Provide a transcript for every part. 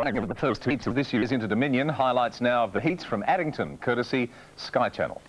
Of the first heats of this year's Interdominion, highlights now of the heats from Addington, courtesy Sky Channel.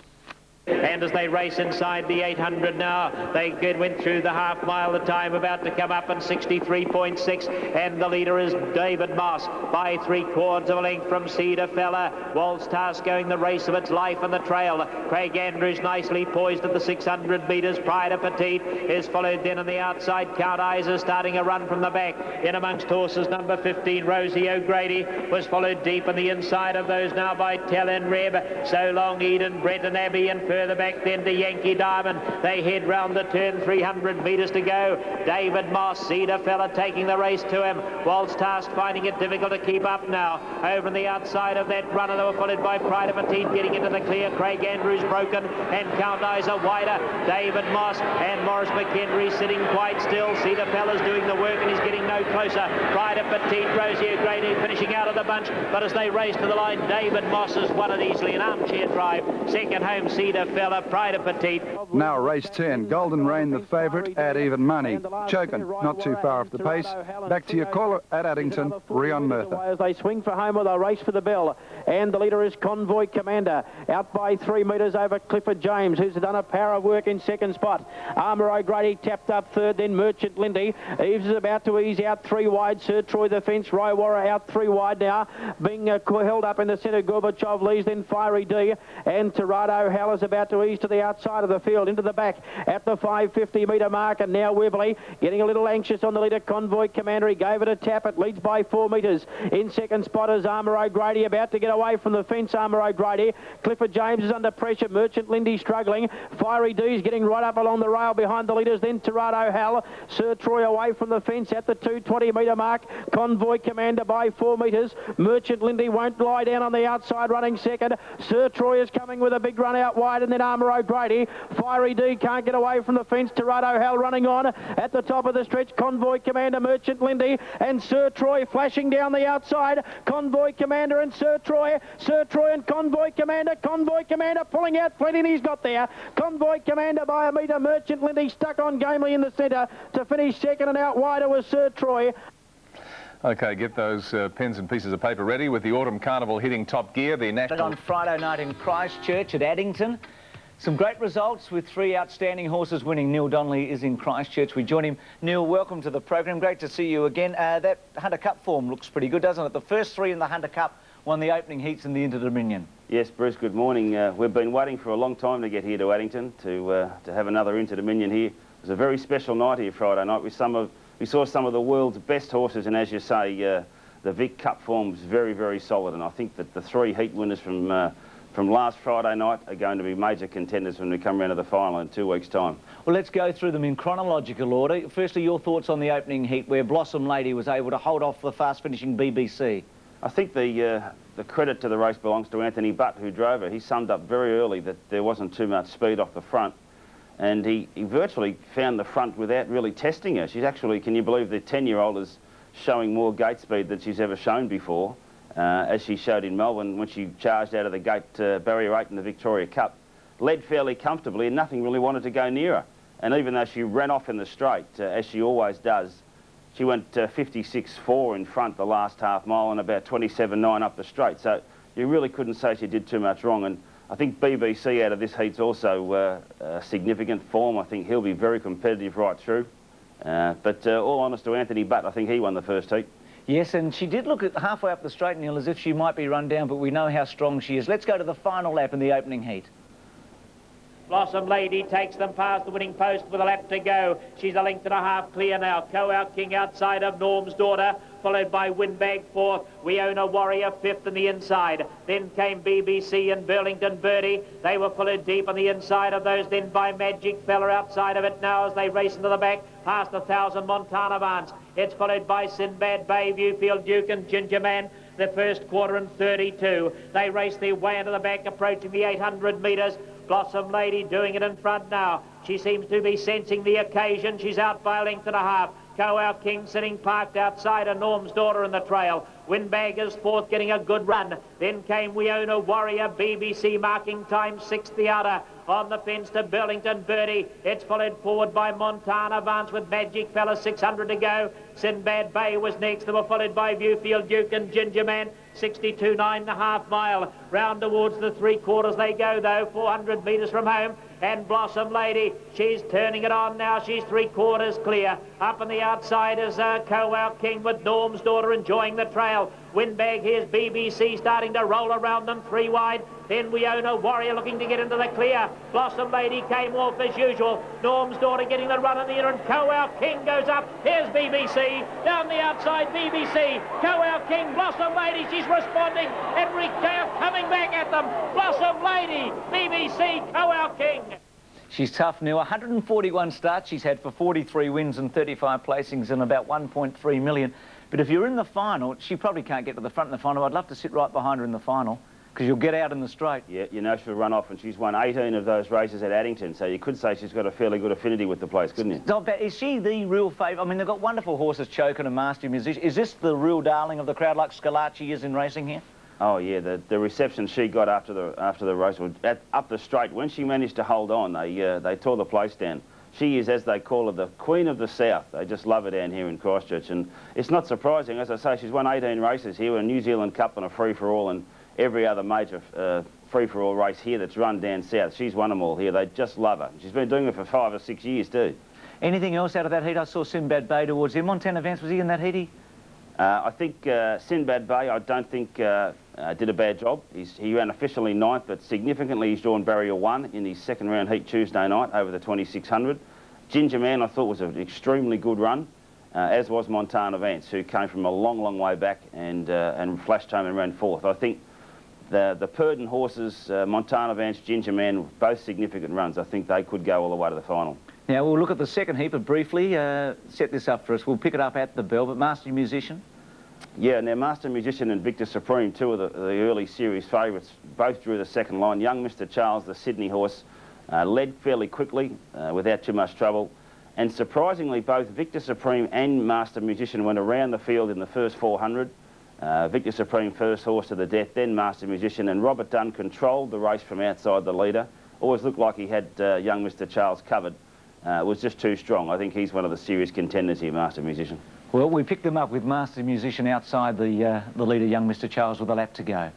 And as they race inside the 800 now, they went through the half mile, the time about to come up in 63.6, and the leader is David Moss by 3/4 of a length from Cedar Fella. Waltz Task going the race of its life on the trail. Craig Andrews nicely poised at the 600 metres. Pride of Petite is followed then on the outside. Count Eyes is starting a run from the back. In amongst horses, number 15, Rosie O'Grady, was followed deep on the inside of those now by Talon Reb. So Long Eden, Breton Abbey, and further back then to Yankee Diamond. They head round the turn, 300 metres to go. David Moss, Cedar Fella taking the race to him. Waltz Task finding it difficult to keep up now. Over on the outside of that runner, they were followed by Pride of Petite getting into the clear. Craig Andrews broken, and Count Eyes are wider. David Moss and Morris McHenry sitting quite still. Cedar Fella's doing the work and he's getting no closer. Pride of Petite, Rosie O'Grady finishing out of the bunch, but as they race to the line, David Moss has won it easily, an armchair drive. Second home, Cedar Fella, Pride of Petite. Now race 10, Golden Rain the favourite at even money. Chokin, not too far off the pace. Back to your caller at Addington, Rion Murtha. As they swing for home with a race for the bell. And the leader is Convoy Commander, out by 3 metres over Clifford James, who's done a power of work in second spot. Armour O'Grady tapped up third, then Merchant Lindy. Eves is about to ease out 3 wide. Sir Troy the Fence, Raiwara out 3 wide now. Being held up in the centre, Gorbachev leads, then Fiery D. And Torado Hal is about to ease to the outside of the field, into the back at the 550 metre mark, and now Webley getting a little anxious on the leader, Convoy Commander. He gave it a tap. It leads by 4 metres. In second spot is Armour O'Grady, about to get away from the fence. Armour O'Grady. Clifford James is under pressure. Merchant Lindy struggling. Fiery D's getting right up along the rail behind the leaders. Then Torado Hal. Sir Troy away from the fence at the 220 metre mark. Convoy Commander by 4 metres. Merchant Lindy won't lie down on the outside, running second. Sir Troy is coming with a big run out wide, and then Armour O'Grady. Fiery D can't get away from the fence. Torado Hal running on at the top of the stretch. Convoy Commander, Merchant Lindy, and Sir Troy flashing down the outside. Convoy Commander and Sir Troy. Sir Troy and Convoy Commander. Convoy Commander pulling out plenty, and he's got there. Convoy Commander by a metre. Merchant Lindy stuck on gamely in the centre to finish second, and out wider was Sir Troy. OK, get those pens and pieces of paper ready with the Autumn Carnival hitting top gear. The national... On Friday night in Christchurch at Addington. Some great results with 3 outstanding horses winning. Neil Donnelly is in Christchurch. We join him. Neil, welcome to the program. Great to see you again. That Hunter Cup form looks pretty good, doesn't it? The first 3 in the Hunter Cup won the opening heats in the Interdominion. Yes, Bruce, good morning. We've been waiting for a long time to get here to Addington to have another Interdominion here. It was a very special night here Friday night. We saw some of the world's best horses, and as you say, the Vic Cup form was very, very solid, and I think that the 3 heat winners from last Friday night are going to be major contenders when we come round to the final in 2 weeks' time. Well, let's go through them in chronological order. Firstly, your thoughts on the opening heat where Blossom Lady was able to hold off the fast-finishing BBC. I think the credit to the race belongs to Anthony Butt, who drove her. He summed up very early that there wasn't too much speed off the front, and he virtually found the front without really testing her. She's actually, can you believe, the 10-year-old is showing more gate speed than she's ever shown before. As she showed in Melbourne when she charged out of the gate barrier 8 in the Victoria Cup, led fairly comfortably and nothing really wanted to go near her. And even though she ran off in the straight, as she always does, she went 56.4 in front the last half mile and about 27.9 up the straight. So you really couldn't say she did too much wrong. And I think BBC out of this heat's also significant form. I think he'll be very competitive right through. But all honest to Anthony Butt, I think he won the first heat. Yes, and she did look at halfway up the straight, Neil, as if she might be run down, but we know how strong she is. Let's go to the final lap in the opening heat. Blossom Lady takes them past the winning post with a lap to go. She's a length and a half clear now. Co-Out King outside of Norm's Daughter, followed by Windbag 4th. We Own a Warrior 5th in the inside. Then came BBC and Burlington Birdie. They were followed deep on the inside of those, then by Magic Fella outside of it now as they race into the back past 1,000 Montana Barnes. It's followed by Sinbad Bay, Viewfield Duke and Ginger Man. The first quarter in 32. They race their way into the back, approaching the 800 metres. Blossom Lady doing it in front now. She seems to be sensing the occasion. She's out by a length and a half. Co-Out King sitting parked outside of Norm's Daughter in the trail. Windbag is 4th, getting a good run. Then came We Own a Warrior, BBC marking time 6th the outer On the fence to Burlington Birdie. It's followed forward by Montana Vance with Magic Fella, 600 to go. Sinbad Bay was next. They were followed by Viewfield Duke and Ginger Man. 62 9.5 mile. Round towards the 3/4 they go though, 400 metres from home. And Blossom Lady, she's turning it on now. She's 3/4 clear. Up on the outside is Kowal King with Norm's Daughter enjoying the trail. Windbag, here's BBC starting to roll around them 3 wide. Then We Own a Warrior looking to get into the clear. Blossom Lady came off as usual. Norm's Daughter getting the run in the air, and Kowal King goes up. Here's BBC. Down the outside, BBC. Kowal King, Blossom Lady, she's responding. Henry Care coming back at them. Blossom Lady, BBC, Kowal King. She's tough, Neil. 141 starts she's had for 43 wins and 35 placings and about 1.3 million. But if you're in the final, she probably can't get to the front in the final. I'd love to sit right behind her in the final because you'll get out in the straight. Yeah, you know she'll run off, and she's won 18 of those races at Addington, so you could say she's got a fairly good affinity with the place, couldn't you? Not bad. Is she the real favourite? I mean, they've got wonderful horses, Chokin and Master Musician. Is this the real darling of the crowd like Scalacci is in racing here? Oh yeah, the reception she got after the race, up the straight, when she managed to hold on, they tore the place down. She is, as they call her, the Queen of the South. They just love her down here in Christchurch, and it's not surprising. As I say, she's won 18 races here, a New Zealand Cup and a free-for-all, and every other major free-for-all race here that's run down south. She's won them all here. They just love her. She's been doing it for 5 or 6 years too. Anything else out of that heat? I saw Sinbad Bay towards him. Montana Vance, was he in that heat? I think Sinbad Bay, I don't think did a bad job. He ran officially 9th, but significantly he's drawn barrier 1 in his second round heat Tuesday night over the 2600. Ginger Man I thought was an extremely good run, as was Montana Vance, who came from a long, long way back and flashed home and ran 4th. I think the Purdon horses, Montana Vance, Ginger Man, both significant runs. I think they could go all the way to the final. Now, we'll look at the second heat, but briefly set this up for us. We'll pick it up at the bell, but Master Musician? Yeah, now Master Musician and Victor Supreme, 2 of the early series favourites, both drew the second line. Young Mr Charles, the Sydney horse, led fairly quickly without too much trouble. And surprisingly, both Victor Supreme and Master Musician went around the field in the first 400. Victor Supreme first horse to the death, then Master Musician, and Robert Dunn controlled the race from outside the leader. Always looked like he had young Mr Charles covered. Was just too strong. I think he's one of the serious contenders here, Master Musician. Well, we picked them up with Master Musician outside the leader, young Mr Charles, with a lap to go.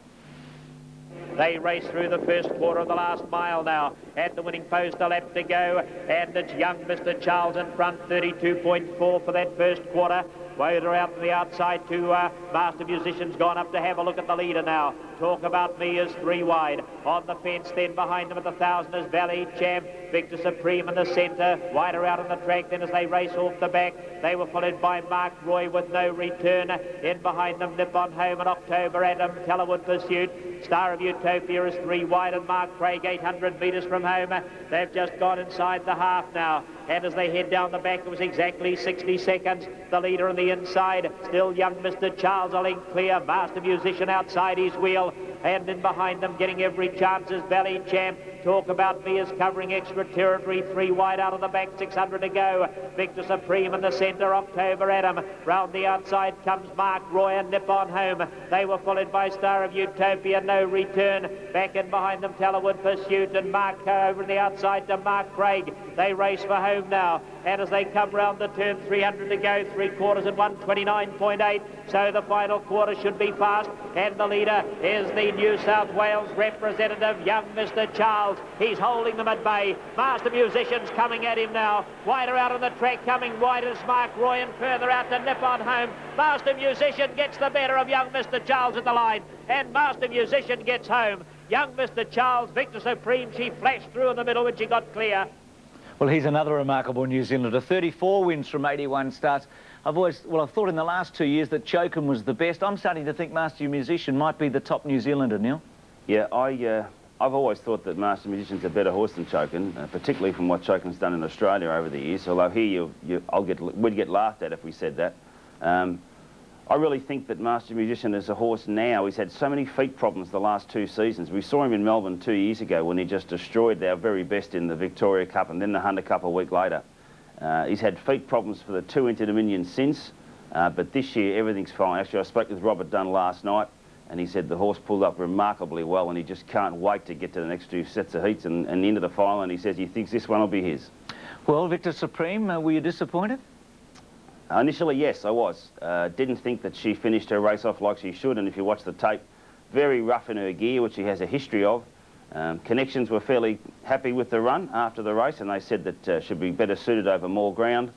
They race through the first quarter of the last mile now. At the winning post, a lap to go. And it's young Mr Charles in front, 32.4 for that first quarter. Wader out to the outside to Master Musician's gone up to have a look at the leader now. Talk About Me is 3 wide. On the fence, then behind them at the 1,000 is Valley Champ. Victor Supreme in the centre. Wider out on the track then as they race off the back. They were followed by Mark Roy with No Return. In behind them, Nippon Home and October Adam. Tellerwood Pursuit. Star of Utopia is 3 wide and Mark Craig 800 metres from home. They've just gone inside the half now. And as they head down the back, it was exactly 60 seconds. The leader on the inside, still young Mr Charles, a length clear. Master Musician outside his wheel. And in behind them, getting every chance, is Valley Champ. Talk About Me is covering extra territory, 3 wide out of the back, 600 to go. Victor Supreme in the centre, October Adam. Round the outside comes Mark Roy and Nippon Home. They were followed by Star of Utopia, No Return. Back in behind them, Tellerwood Pursuit and Mark over the outside to Mark Craig. They race for home now. And as they come round the turn, 300 to go, 3/4 at 129.8. So the final quarter should be fast. And the leader is the New South Wales representative, young Mr Charles. He's holding them at bay. Master Musician's coming at him now. Wider out on the track, coming wide is Mark Roy and further out to Nippon Home. Master Musician gets the better of young Mr Charles at the line. And Master Musician gets home. Young Mr Charles, Victor Supreme, she flashed through in the middle when she got clear. Well, he's another remarkable New Zealander. 34 wins from 81 starts. I've thought in the last 2 years that Chokin was the best. I'm starting to think Master Musician might be the top New Zealander, Neil. Yeah, I've always thought that Master Musician's a better horse than Chokin, particularly from what Chokin's done in Australia over the years. Although here we'd get laughed at if we said that. I really think that Master Musician is a horse now. He's had so many feet problems the last 2 seasons. We saw him in Melbourne 2 years ago when he just destroyed our very best in the Victoria Cup and then the Hunter Cup a week later. He's had feet problems for the 2 Interdominion since, but this year everything's fine. Actually, I spoke with Robert Dunn last night. and he said the horse pulled up remarkably well, and he just can't wait to get to the next 2 sets of heats and into the final, and he says he thinks this one will be his. Well, Victor Supreme, were you disappointed? Initially, yes, I was. Didn't think that she finished her race off like she should, and if you watch the tape, very rough in her gear, which she has a history of. Connections were fairly happy with the run after the race, and they said that she'd be better suited over more ground.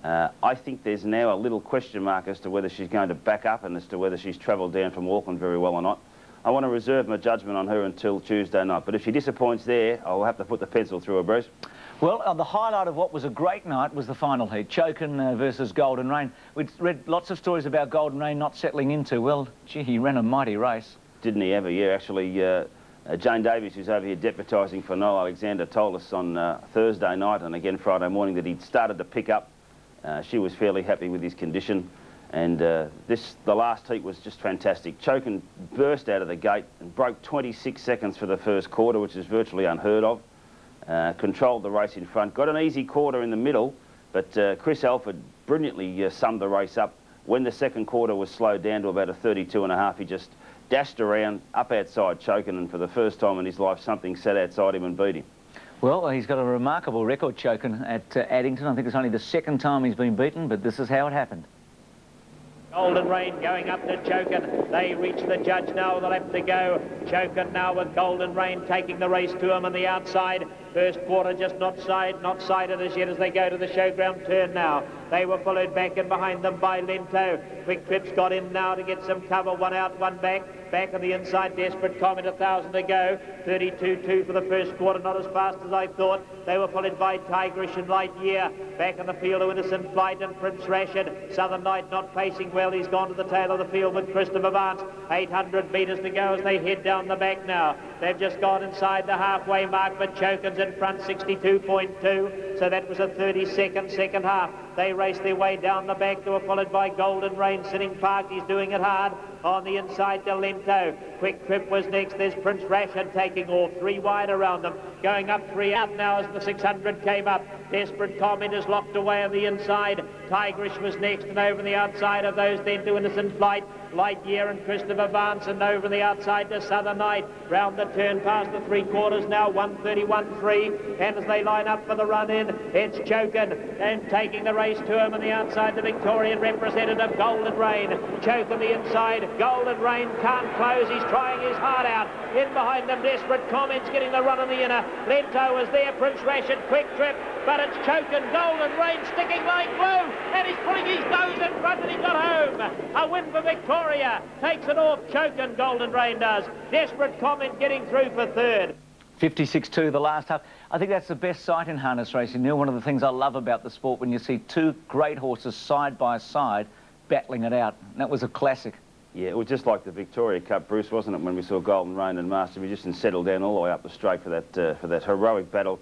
I think there's now a little question mark as to whether she's going to back up and as to whether she's travelled down from Auckland very well or not. I want to reserve my judgment on her until Tuesday night, but if she disappoints there, I'll have to put the pencil through her, Bruce. Well, the highlight of what was a great night was the final heat, Chokin versus Golden Rain. We'd read lots of stories about Golden Rain not settling into. Well, gee, he ran a mighty race. Didn't he ever? Yeah, actually, Jane Davies, who's over here deputising for Noel Alexander, told us on Thursday night and again Friday morning that he'd started to pick up. She was fairly happy with his condition, and the last heat was just fantastic. Chokin burst out of the gate and broke 26 seconds for the first quarter, which is virtually unheard of. Controlled the race in front, got an easy quarter in the middle, but Chris Alford brilliantly summed the race up. When the second quarter was slowed down to about a 32.5, he just dashed around up outside Chokin, and for the first time in his life something sat outside him and beat him. Well, he's got a remarkable record, Chokin, at Addington. I think it's only the second time he's been beaten, but this is how it happened. Golden Rain going up to Chokin. They reach the judge now with a lap to go. Chokin now with Golden Rain taking the race to him on the outside. First quarter just not sided as yet as they go to the showground turn now. They were followed back and behind them by Lento. Quick Trip's got in now to get some cover. One out, one back. Back on the inside, Desperate Comment, 1,000 to go. 32.2 for the first quarter, not as fast as I thought. They were followed by Tigerish and Lightyear. Back on the field of Innocent Flight and Prince Rashid. Southern Night not pacing well. He's gone to the tail of the field with Christopher Vance. 800 metres to go as they head down the back now. They've just gone inside the halfway mark, but Chokin's in front, 62.2. So that was a 30-second second half. They race their way down the back. They were followed by Golden Rain sitting parked. He's doing it hard. On the inside to Lento. Quick Trip was next. There's Prince Rashid taking off. 3 wide around them. Going up 3 out now as the 600 came up. Desperate Comment is locked away on the inside. Tigerish was next, and over the outside of those then to Innocent Flight. Lightyear and Christopher Vance, and over the outside to Southern Night. Round the turn past the 3 quarters now, 131.3. And as they line up for the run in, it's Chokin and taking the race to him on the outside, the Victorian representative Golden Rain. Chokin the inside. Golden Rain can't close. He's trying his heart out. In behind them, Desperate Comments getting the run on the inner. Lento is there. Prince Rashid, Quick Trip. But it's Chokin, Golden Rain sticking like glue, and he's putting his nose in front, and he got home. A win for Victoria. Takes it off, Chokin, Golden Rain does. Desperate Comment getting through for third. 56.2 the last half. I think that's the best sight in harness racing, Neil. One of the things I love about the sport, when you see 2 great horses side by side battling it out. And that was a classic. Yeah, it was just like the Victoria Cup, Bruce, wasn't it, when we saw Golden Rain and Master Magician settle down all the way up the straight for that heroic battle.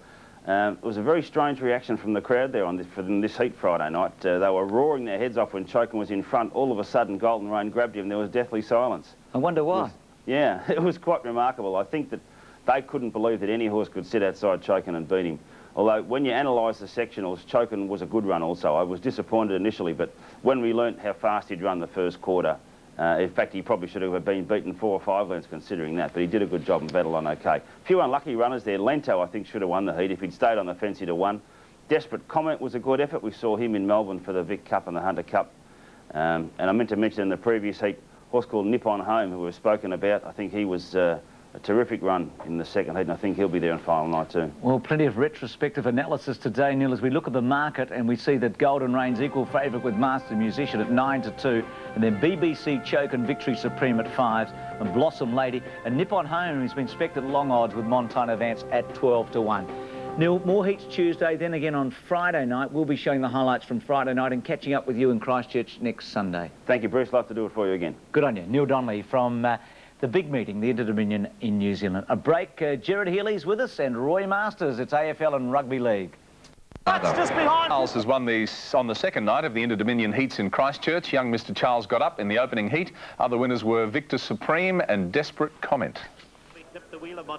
It was a very strange reaction from the crowd there for this heat Friday night. They were roaring their heads off when Chokin was in front. All of a sudden, Golden Rain grabbed him. There was deathly silence. I wonder why. It was quite remarkable. I think that they couldn't believe that any horse could sit outside Chokin and beat him. Although, when you analyse the sectionals, Chokin was a good run also. I was disappointed initially, but when we learnt how fast he'd run the first quarter, in fact, he probably should have been beaten 4 or 5 lengths considering that, but he did a good job and battled on okay. A few unlucky runners there. Lento, I think, should have won the heat. If he'd stayed on the fence, he'd have won. Desperate Comment was a good effort. We saw him in Melbourne for the Vic Cup and the Hunter Cup. And I meant to mention in the previous heat, a horse called Nippon Home, who we've spoken about. I think he was a terrific run in the second heat, and I think he'll be there on final night too. Well, plenty of retrospective analysis today, Neil, as we look at the market and we see that Golden Rain's equal favourite with Master Musician at 9-2, and then BBC Chokin Victory Supreme at 5, and Blossom Lady, and Nippon Home, who's been spec'd at long odds with Montana Vance at 12-1. Neil, more heats Tuesday, then again on Friday night. We'll be showing the highlights from Friday night and catching up with you in Christchurch next Sunday. Thank you, Bruce. Love to do it for you again. Good on you. Neil Donnelly from the big meeting, the Interdominion in New Zealand. A break, Gerard Healy's with us and Roy Masters. It's AFL and Rugby League. Just behind. Charles has won on the second night of the Interdominion heats in Christchurch. Young Mr. Charles got up in the opening heat. Other winners were Victor Supreme and Desperate Comment.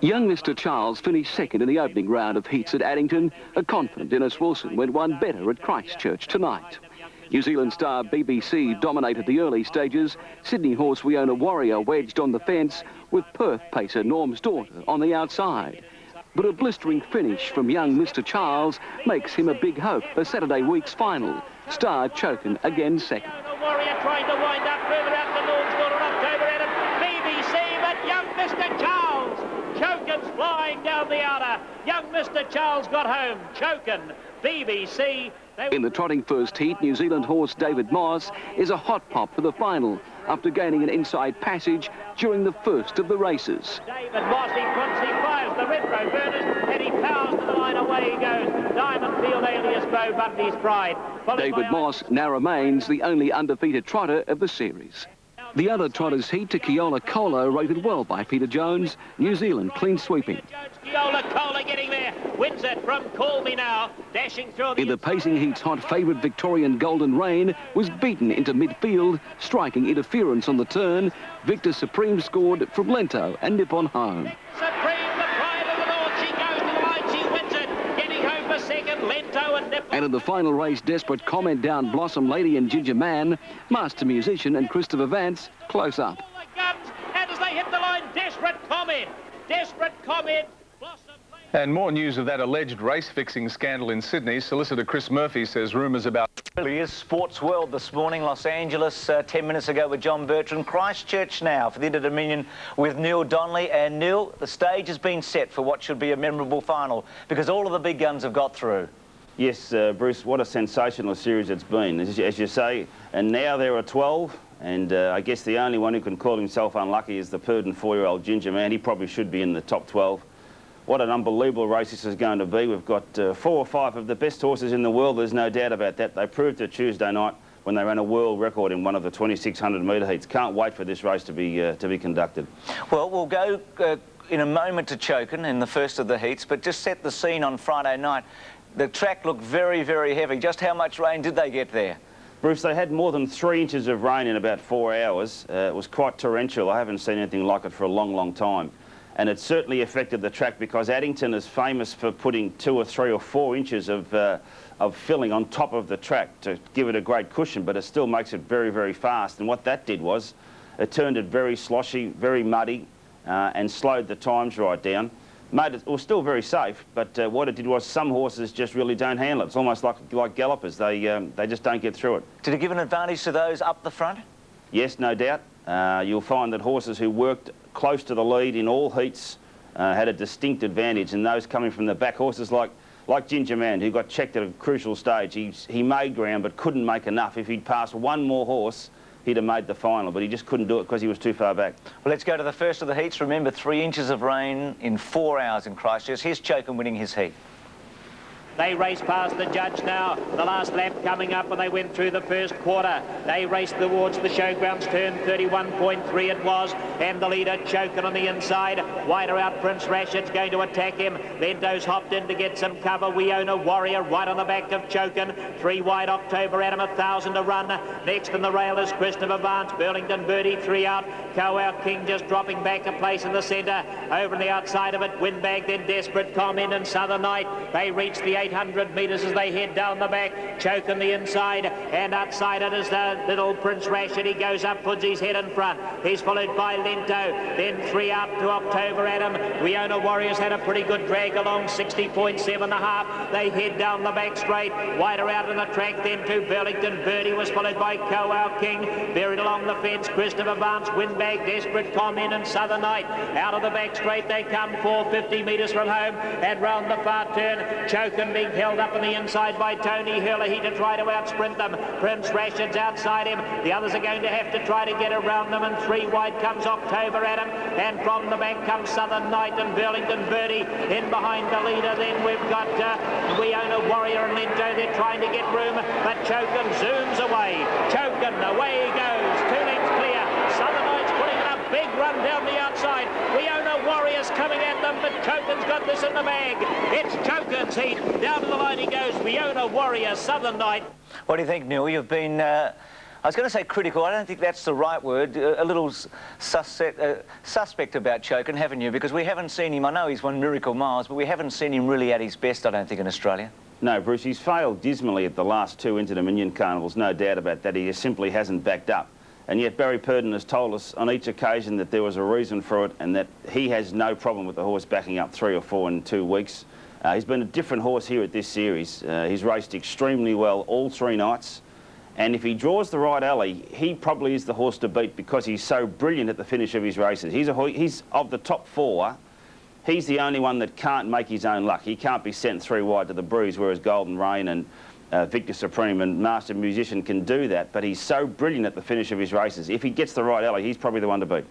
Young Mr. Charles finished second in the opening round of heats at Addington. A confident Dennis Wilson went one better at Christchurch tonight. New Zealand star BBC dominated the early stages. Sydney horse We Own a Warrior wedged on the fence with Perth pacer Norm's Daughter on the outside. But a blistering finish from young Mr. Charles makes him a big hope for Saturday week's final. Star Chokin again second. Warrior trying to wind up further out to Norm's Daughter, October Adam, BBC, but young Mr. Charles. Chokin's flying down the outer. Young Mr. Charles got home. Chokin, BBC. In the trotting first heat, New Zealand horse David Moss is a hot pop for the final after gaining an inside passage during the first of the races. David Moss, he fires the retro burners and he powers to the line. Away he goes. Diamond Field alias Bo Bundy's Pride. David Moss now remains the only undefeated trotter of the series. The other trotters' heat to Keola Kola rated well by Peter Jones. New Zealand clean sweeping. Keola Kola getting there, wins it from Call Me Now, dashing through. In the pacing heat's hot favourite Victorian Golden Rain was beaten into midfield, striking interference on the turn. Victor Supreme scored from Lento and Nippon Home. Supreme, the pride of the North, she goes to the line, she wins it, getting home for second, Lento and Nippon. And in the final race, Desperate Comment down Blossom Lady and Ginger Man, Master Musician and Christopher Vance close up. And as they hit the line, Desperate Comment, Blossom. And more news of that alleged race-fixing scandal in Sydney. Solicitor Chris Murphy says rumours about... Really is Sports World this morning. Los Angeles 10 minutes ago with John Bertrand. Christchurch now for the Interdominion with Neil Donnelly. And Neil, the stage has been set for what should be a memorable final because all of the big guns have got through. Yes, Bruce, what a sensational series it's been, as you say. And now there are 12. And I guess the only one who can call himself unlucky is the Purdon 4-year-old Ginger Man. He probably should be in the top 12. What an unbelievable race this is going to be. We've got 4 or 5 of the best horses in the world. There's no doubt about that. They proved it Tuesday night when they ran a world record in one of the 2,600-metre heats. Can't wait for this race to be conducted. Well, we'll go in a moment to Chokin in the first of the heats, but just set the scene on Friday night. The track looked very, very heavy. Just how much rain did they get there? Bruce, they had more than 3 inches of rain in about 4 hours. It was quite torrential. I haven't seen anything like it for a long, long time. And it certainly affected the track because Addington is famous for putting 2 or 3 or 4 inches of filling on top of the track to give it a great cushion, but it still makes it very, very fast. And what that did was it turned it very sloshy, very muddy, and slowed the times right down. It was still very safe, but what it did was some horses just really don't handle it. It's almost like gallopers. They just don't get through it. Did it give an advantage to those up the front? Yes, no doubt. You'll find that horses who worked close to the lead in all heats had a distinct advantage, and those coming from the back, horses like Ginger Man, who got checked at a crucial stage. He made ground but couldn't make enough. If he'd passed one more horse, he'd have made the final, but he just couldn't do it because he was too far back. Well, let's go to the first of the heats. Remember, 3 inches of rain in 4 hours in Christchurch. Here's Chokin winning his heat. They race past the judge now. The last lap coming up when they went through the first quarter. They raced towards the showgrounds turn, 31.3 it was. And the leader Chokin on the inside. Wider out Prince Rashid's going to attack him. Lento's hopped in to get some cover. We Own a Warrior right on the back of Chokin. 3 wide October Adam, 1,000 to run. Next in the rail is Christopher Vance. Burlington Birdie 3 out. Cow King just dropping back a place in the centre. Over on the outside of it, Windbag, then Desperate Comment and Southern Night. They reach the 800 metres as they head down the back. Chokin the inside, and outside it is the little Prince Rashid. He goes up, puts his head in front. He's followed by Lento. Then 3 out to October Adam. We Own a Warrior's had a pretty good drag along, 60.7.5. They head down the back straight. Wider out on the track, then to Burlington Birdie was followed by Cow King. Buried along the fence, Christopher Vance, Windbag, Desperate Comment and Southern Night. Out of the back straight they come, 450 metres from home, and round the far turn, Chokin being held up on the inside by Tony Hurley. He to try to outsprint them. Prince Rashid's outside him. The others are going to have to try to get around them, and 3 wide comes October Adam, and from the back comes Southern Night and Burlington Birdie. In behind the leader then we've got We Own a Warrior and Lento. They're trying to get room, but Chokin zooms away. Chokin, away he goes. 2 lengths clear. Southern Night's putting in a big run down the outside. We Own a Warrior's coming at them, but Chokin's got this in the bag. It's Chokin's heat. Down to the line he goes. We Own a Warrior, Southern Night. What do you think, Neil? You've been, I was going to say critical. I don't think that's the right word. A little suspect about Chokin, haven't you? Because we haven't seen him. I know he's won Miracle Miles, but we haven't seen him really at his best, I don't think, in Australia. No, Bruce, he's failed dismally at the last two Interdominion carnivals, no doubt about that. He just simply hasn't backed up. And yet Barry Purdon has told us on each occasion that there was a reason for it and that he has no problem with the horse backing up 3 or 4 in 2 weeks. He's been a different horse here at this series. He's raced extremely well all 3 nights. And if he draws the right alley, he probably is the horse to beat because he's so brilliant at the finish of his races. He's of the top 4, he's the only one that can't make his own luck. He can't be sent 3 wide to the breeze, whereas Golden Rain and Victor Supreme and Master Musician can do that, but he's so brilliant at the finish of his races. If he gets the right alley, he's probably the one to beat.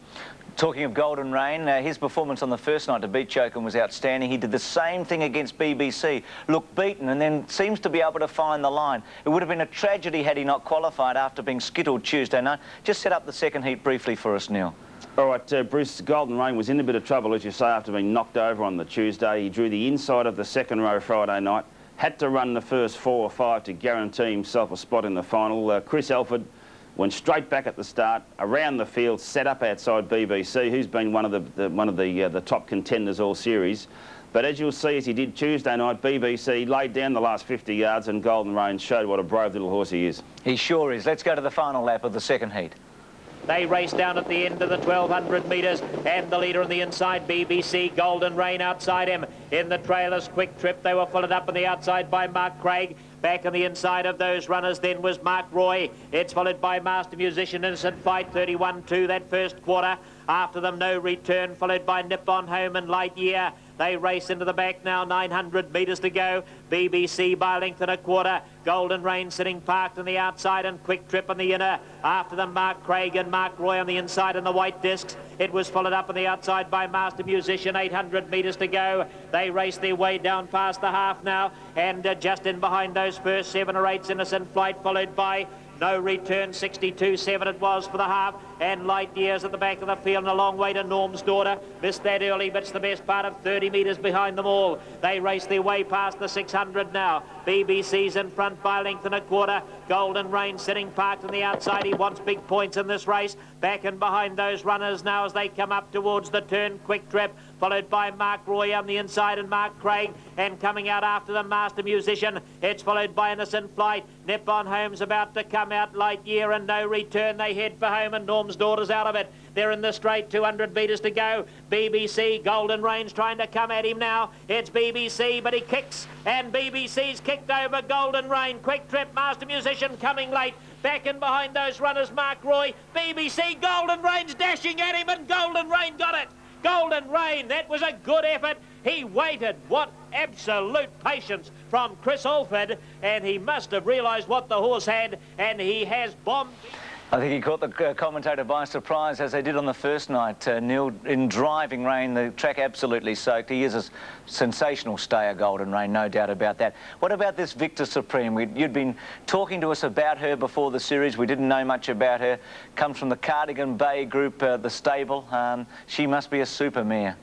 Talking of Golden Rain, his performance on the first night to beat Chokin was outstanding. He did the same thing against BBC, looked beaten and then seems to be able to find the line. It would have been a tragedy had he not qualified after being skittled Tuesday night. Just set up the second heat briefly for us, Neil. All right, Bruce, Golden Rain was in a bit of trouble, as you say, after being knocked over on the Tuesday. He drew the inside of the second row Friday night. Had to run the first 4 or 5 to guarantee himself a spot in the final. Chris Alford went straight back at the start, around the field, set up outside BBC, who's been one of the top contenders all series. But as you'll see, as he did Tuesday night, BBC laid down the last 50 yards and Golden Rain showed what a brave little horse he is. He sure is. Let's go to the final lap of the second heat. They race down at the end of the 1,200 metres, and the leader on the inside, BBC, Golden Rain outside him. In the trailers, Quick Trip, they were followed up on the outside by Mark Craig. Back on the inside of those runners then was Mark Roy. It's followed by Master Musician, Innocent Fight, 31-2 that first quarter. After them, No Return, followed by Nippon Home and Light Year. They race into the back now, 900 metres to go. BBC by a length and a quarter. Golden Rain sitting parked on the outside and Quick Trip on the inner. After them, Mark Craig and Mark Roy on the inside and the white discs. It was followed up on the outside by Master Musician, 800 metres to go. They race their way down past the half now. And just in behind those first 7 or 8's Innocent Flight, followed by No Return, 62-7 it was for the half, and Light Years at the back of the field and a long way to Norm's Daughter. Missed that early, but it's the best part of 30 metres behind them all. They race their way past the 600 now. BBC's in front by a length and a quarter. Golden Rain sitting parked on the outside. He wants big points in this race. Back and behind those runners now as they come up towards the turn. Quick Trip, followed by Mark Roy on the inside and Mark Craig, and coming out after them, Master Musician. It's followed by Innocent Flight. Nippon Home's about to come out, Light Year and No Return. They head for home and Norm's Daughter's out of it. They're in the straight, 200 metres to go. BBC, Golden Rain's trying to come at him now. It's BBC, but he kicks, and BBC's kicked over Golden Rain. Quick Trip, Master Musician coming late. Back and behind those runners, Mark Roy. BBC, Golden Rain's dashing at him, and Golden Rain got it. Golden Rain, that was a good effort. He waited. What absolute patience from Chris Alford, and he must have realised what the horse had, and he has bombed. I think he caught the commentator by surprise, as they did on the first night. Neil, in driving rain, the track absolutely soaked. He is a sensational stayer, Golden Rain, no doubt about that. What about this Victor Supreme? You'd been talking to us about her before the series. We didn't know much about her. Comes from the Cardigan Bay group, the stable. She must be a super mare.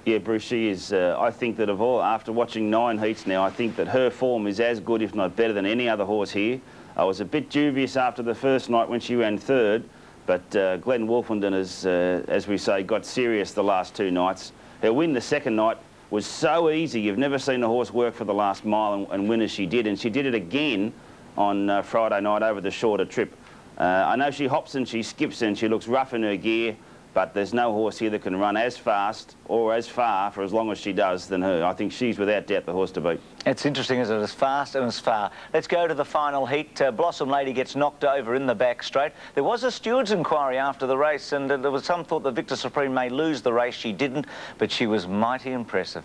Yeah, Bruce, she is. I think that of all, after watching 9 heats now, I think that her form is as good, if not better, than any other horse here. I was a bit dubious after the first night when she ran 3rd, but Glenn Wolfenden has, as we say, got serious the last 2 nights. Her win the second night was so easy. You've never seen a horse work for the last mile and win as she did, and she did it again on Friday night over the shorter trip. I know she hops and she skips and she looks rough in her gear, but there's no horse here that can run as fast or as far for as long as she does than her. I think she's without doubt the horse to beat. It's interesting, isn't it? As fast and as far. Let's go to the final heat. Blossom Lady gets knocked over in the back straight. There was a steward's inquiry after the race, and there was some thought that Victor Supreme may lose the race. She didn't, but she was mighty impressive.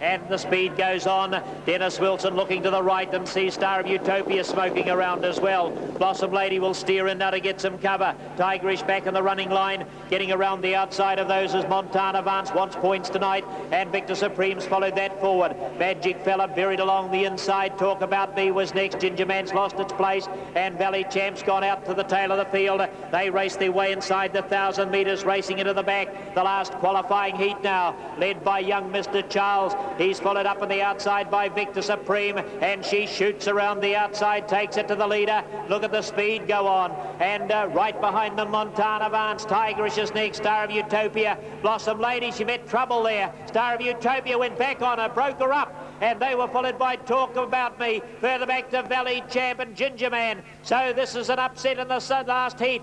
And the speed goes on. Dennis Wilson looking to the right and sees Star of Utopia smoking around as well. Blossom Lady will steer in now to get some cover. Tigerish back in the running line. Getting around the outside of those as Montana Vance wants points tonight. And Victor Supreme's followed that forward. Magic Fella buried along the inside. Talk About Me was next. Ginger Man's lost its place. And Valley Champ's gone out to the tail of the field. They race their way inside the 1,000 metres, racing into the back. The last qualifying heat now, led by young Mr. Charles. He's followed up on the outside by Victor Supreme, and she shoots around the outside, takes it to the leader. Look at the speed go on. And right behind them, Montana Vance. Tigerish is next. Star of Utopia. Blossom Lady, she met trouble there. Star of Utopia went back on her, broke her up. and they were followed by Talk About Me. Further back to Valley Champ and Ginger Man. So this is an upset in the last heat.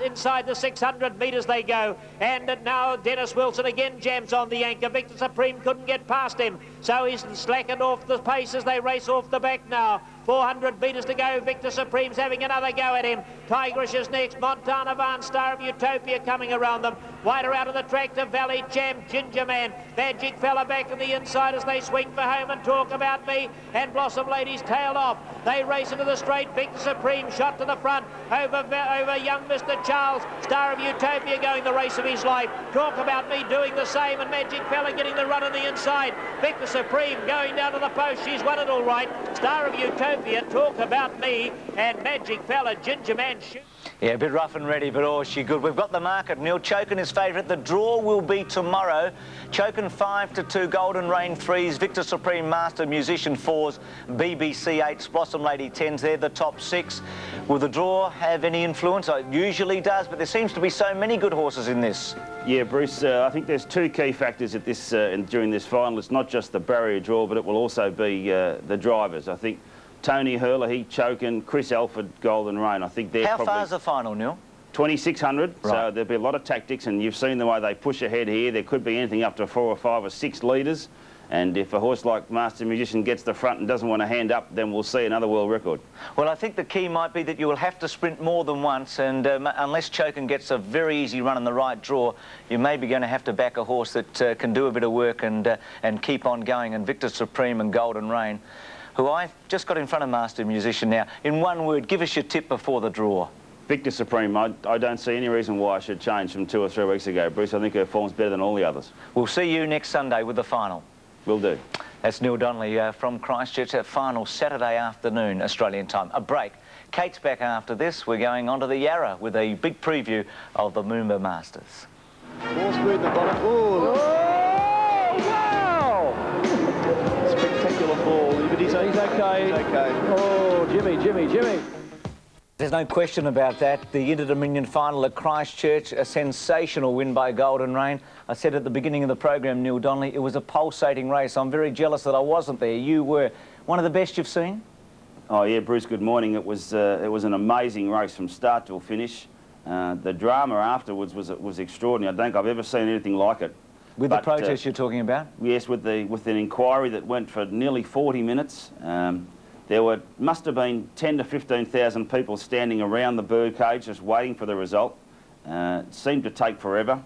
Inside the 600 metres they go, and now Dennis Wilson again jams on the anchor. Victor Supreme couldn't get past him, so he's slackened off the pace as they race off the back now. 400 metres to go. Victor Supreme's having another go at him. Tigerish is next. Montana Van, Star of Utopia coming around them. Wider out of the track to Valley Champ, Ginger Man. Magic Fella back on the inside as they swing for home and Talk About Me. And Blossom Ladies tailed off. They race into the straight. Victor Supreme shot to the front over young Mr. Charles. Star of Utopia going the race of his life. Talk About Me doing the same, and Magic Fella getting the run on the inside. Victor Supreme going down to the post. She's won it all right. Star of Utopia, Talk About Me, and Magic Fella, Ginger Man shoot. Yeah, a bit rough and ready, but oh, she good. We've got the market. Neil Chokin is favourite. The draw will be tomorrow. Chokin 5-2, Golden Rain 3s, Victor Supreme Master Musician 4s, BBC 8s, Blossom Lady 10s. They're the top 6. Will the draw have any influence? It usually does, but there seems to be so many good horses in this. Yeah, Bruce, I think there's two key factors at this during this final. It's not just the barrier draw, but it will also be the drivers. I think Tony Herlihy, Chokin, Chris Alford, Golden Rain. I think they're How probably... far is the final, Neil? 2,600, right. So there'll be a lot of tactics, and you've seen the way they push ahead here. There could be anything up to 4 or 5 or 6 leaders, and if a horse like Master Musician gets the front and doesn't want to hand up, then we'll see another world record. Well, I think the key might be that you will have to sprint more than once, and unless Chokin gets a very easy run in the right draw, you may be going to have to back a horse that can do a bit of work and keep on going, and Victor Supreme and Golden Rain, who I just got in front of Master Musician now. In one word, give us your tip before the draw. Victor Supreme, I don't see any reason why I should change from 2 or 3 weeks ago, Bruce. I think her form's better than all the others. We'll see you next Sunday with the final. Will do. That's Neil Donnelly from Christchurch. That final Saturday afternoon, Australian time. A break. Kate's back after this. We're going on to the Yarra with a big preview of the Moomba Masters. More speed in the bottom. Oh, wow! Spectacular fall, but he's okay. He's okay. Oh, Jimmy. There's no question about that. The Interdominion final at Christchurch, a sensational win by Golden Rain. I said at the beginning of the program, Neil Donnelly, it was a pulsating race. I'm very jealous that I wasn't there. You were. One of the best you've seen? Oh yeah, Bruce, good morning. It was an amazing race from start till finish. The drama afterwards was extraordinary. I don't think I've ever seen anything like it. With the protest you're talking about? Yes, with an inquiry that went for nearly 40 minutes. There must have been 10 to 15,000 people standing around the birdcage just waiting for the result. It seemed to take forever.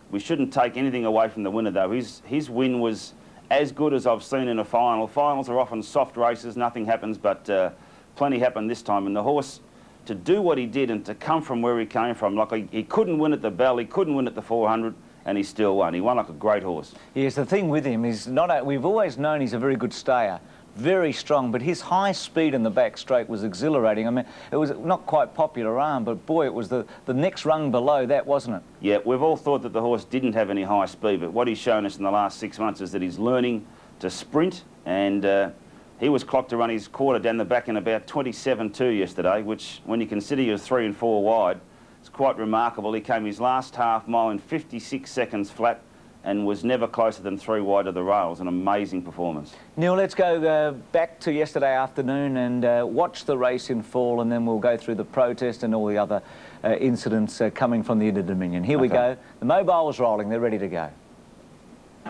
We shouldn't take anything away from the winner, though. His win was as good as I've seen in a final. Finals are often soft races, nothing happens, but plenty happened this time. And the horse, to do what he did and to come from where he came from, like he couldn't win at the Bell, he couldn't win at the 400, and he still won. He won like a great horse. Yes, the thing with him is we've always known he's a very good stayer. Very strong, but his high speed in the back straight was exhilarating. I mean, it was not quite popular arm, but boy, it was the next rung below that, wasn't it? Yeah, we've all thought that the horse didn't have any high speed, but what he's shown us in the last 6 months is that he's learning to sprint, and he was clocked to run his quarter down the back in about 27.2 yesterday, which, when you consider he was 3 and 4 wide, it's quite remarkable. He came his last half mile in 56 seconds flat, and was never closer than 3 wide of the rails. An amazing performance. Neil, let's go back to yesterday afternoon and watch the race in full, and then we'll go through the protest and all the other incidents coming from the Interdominion. Here we go. The mobile's rolling. They're ready to go.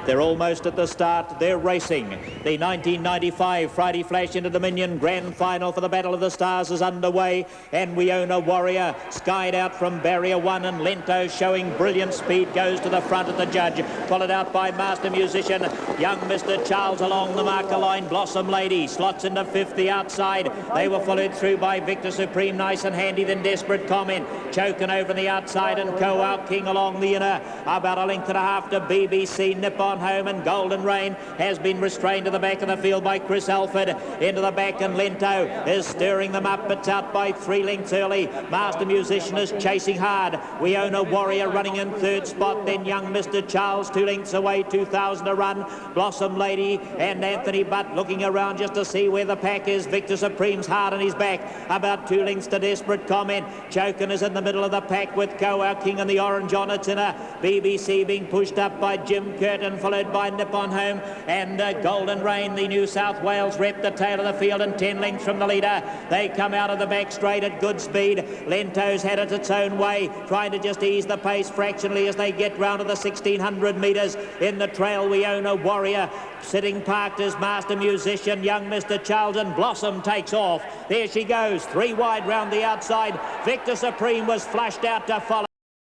They're almost at the start. They're racing. The 1995 Friday Flash Interdominion Grand Final for the Battle of the Stars is underway, and We Own a Warrior skied out from barrier 1, and Lento, showing brilliant speed, goes to the front of the judge, followed out by Master Musician. Young Mr. Charles along the marker line. Blossom Lady slots into 5th, the outside. They were followed through by Victor Supreme, nice and handy, then Desperate Comment. Choking over on the outside, and Co-Out King along the inner. About a length and a half to BBC. Nippon Home, and Golden Rain has been restrained to the back of the field by Chris Alford. Into the back, and Lento is stirring them up. It's out by 3 lengths early. Master Musician is chasing hard. We Own a Warrior running in 3rd spot. Then Young Mr. Charles 2 lengths away, 2,000 to run. Blossom Lady and Anthony Butt looking around just to see where the pack is. Victor Supreme's hard on his back. About 2 lengths to Desperate Comment. Chokin is in the middle of the pack with Co-Out King and the orange on its inner. BBC being pushed up by Jim Curtin. American, followed by Nippon Home, and Golden Rain, the New South Wales rep, the tail of the field, and 10 lengths from the leader. They come out of the back straight at good speed. Lento's had it its own way, trying to just ease the pace fractionally as they get round to the 1600 metres. In the trail, We Own a Warrior. Sitting parked as master musician, young Mr. Charles, and Blossom takes off. There she goes, 3 wide round the outside. Victor Supreme was flushed out to follow.